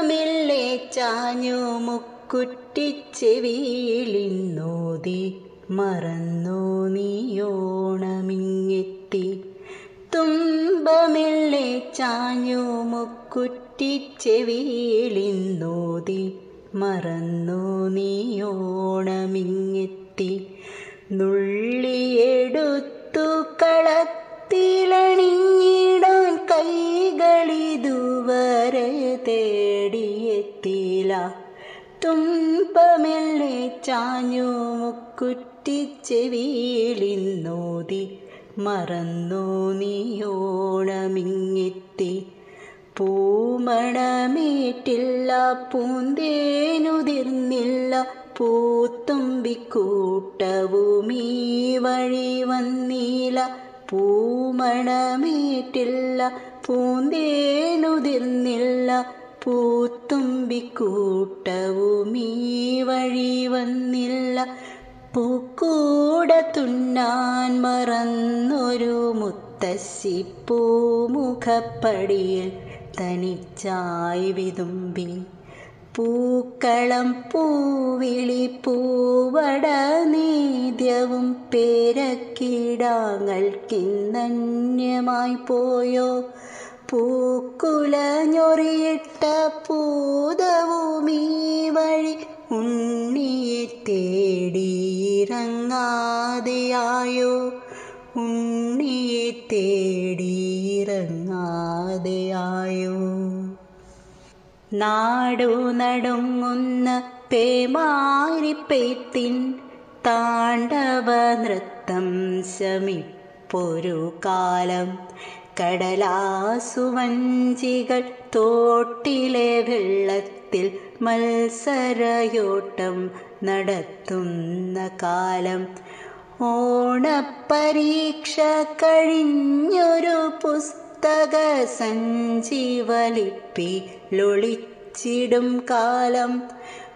തുമ്പമില്ലേ ചാഞ്ഞു മുക്കുറ്റിച്ചെവിയിലിന്നോതി മറന്നു നീയോണമിങ്ങെത്തി. തുമ്പമില്ലേ ചാഞ്ഞു മുക്കുറ്റിച്ചെവിയിലിന്നോതി മറന്നു നീയോണമിങ്ങെത്തി. നുള്ളിയെടുത്തു കളത്തിലണിഞ്ഞിടാൻ കൈകളിതുവരെ തേടിയെത്തിയില്ല. തുമ്പമെല്ലെ ചാഞ്ഞു മുക്കുറ്റിച്ചെവിയിലിന്നോതി മറന്നു നീയോണമിങ്ങെത്തി. പൂമണമേറ്റില്ല പൂന്തേനുതിർന്നില്ല പൂത്തുമ്പിക്കൂട്ടവുമീ വഴി വന്നീല. പൂമണമേറ്റില്ല പൂന്തേനുതിർന്നില്ല പൂത്തുമ്പിക്കൂട്ടവുമീ വഴി വന്നില്ല. പൂക്കൂട തുന്നാൻ മറന്നൊരു മുത്തശ്ശി പൂമുഖപ്പടിയിൽ തനിച്ചായി വിതുമ്പി. പൂക്കളം പൂവിളി പൂവട നേദ്യവും പേരക്കിടാങ്ങൾക്കിന്നന്യമായി പോയോ. പൂക്കുലഞ്ഞൊറിയിട്ട പൂതവുമീ വഴി ഉണ്ണിയെ തേടിയിറങ്ങാതെയായോ. ഉണ്ണിയെ തേടിയിറങ്ങാതെയായോ. നാടു നടുങ്ങുന്ന പേമാരിപ്പെയ്ത്തിൻ താണ്ഡവ നൃത്തം ശമിപ്പൊരു കാലം. കടലാസുവഞ്ചികൾ തോട്ടിലെ വെള്ളത്തിൽ മത്സരയോട്ടം നടത്തുന്ന കാലം. ഓണപ്പരീക്ഷ കഴിഞ്ഞൊരു പുസ്തക സഞ്ചി വലിപ്പിലൊളിച്ചിടും കാലം.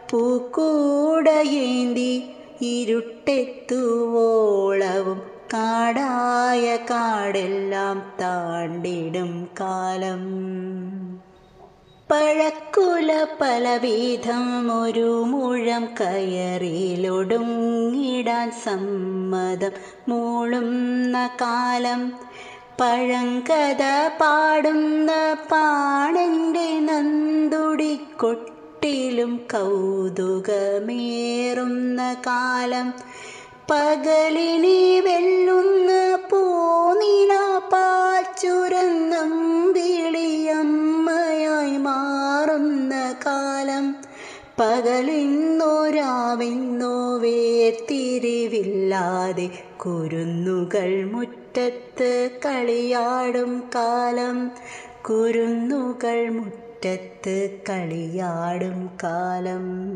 പൂക്കൂടയേന്തി ഇരുട്ടെത്തുവോളവും കാടായ കാടെല്ലാം താണ്ടിടും കാലം. പഴക്കുല പലവിധം ഒരു മുഴം കയറിലൊടുങ്ങിടാൻ സമ്മതം മൂളുന്ന കാലം. പഴങ്കഥ പാടുന്ന പാണന്റെ നന്തുടിക്കൊട്ടിലും കൗതുകമേറുന്ന കാലം. പകലിനെ വെല്ലുന്ന പൂനില പാച്ചുരന്നം വിളിയമ്മയായി മാറുന്ന കാലം. പകലിന്നോ രാവിന്നോ വേർതിരിവില്ലാതെ കുരുന്നുകൾ മുറ്റത്ത് കളിയാടും കാലം. കുരുന്നുകൾ മുറ്റത്ത് കളിയാടും കാലം.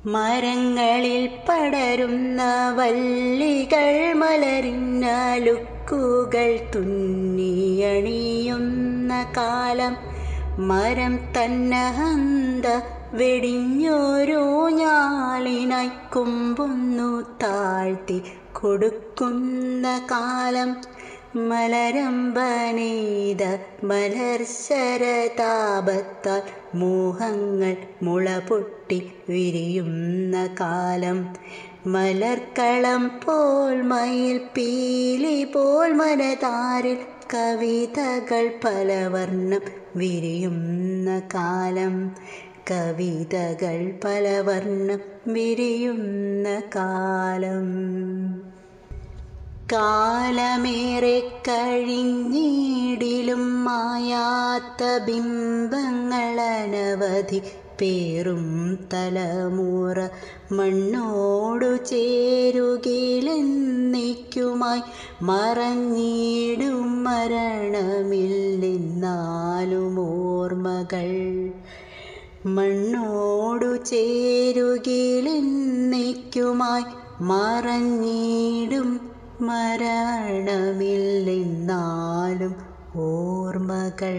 മരങ്ങളിൽ പടരുന്ന വല്ലികൾ മലരിഞ്ഞലുക്കുകൾ തുന്നിയണിയുന്ന കാലം. മരം തന്നഹന്ത വെടിഞ്ഞോരോ ഞാലിനായി കൊമ്പൊന്നു താഴ്ത്തി കൊടുക്കുന്ന കാലം. മലരമ്പനെയ്ത മലർശരതാപത്താൽ മോഹങ്ങൾ മുളപൊട്ടി വിരിയുന്ന കാലം. മലർക്കളം പോൽ മയിൽ പീലി പോൽ മനതാരിൽ കവിതകൾ പലവർണ്ണം വിരിയുന്ന കാലം. കവിതകൾ പലവർണ്ണം വിരിയുന്ന കാലം. കാലമേറെ കഴിഞ്ഞിടിലും മായാത്ത ബിംബങ്ങളനവധി പേറും തലമുറ മണ്ണോടു ചേരുകിലെന്നേക്കുമായി മറഞ്ഞിടും മരണമില്ലെന്നാലും ഓർമ്മകൾ. മണ്ണോടു ചേരുകിലെന്നേക്കുമായി മറഞ്ഞിടും മരണമില്ലെന്നാലും ഓർമ്മകൾ.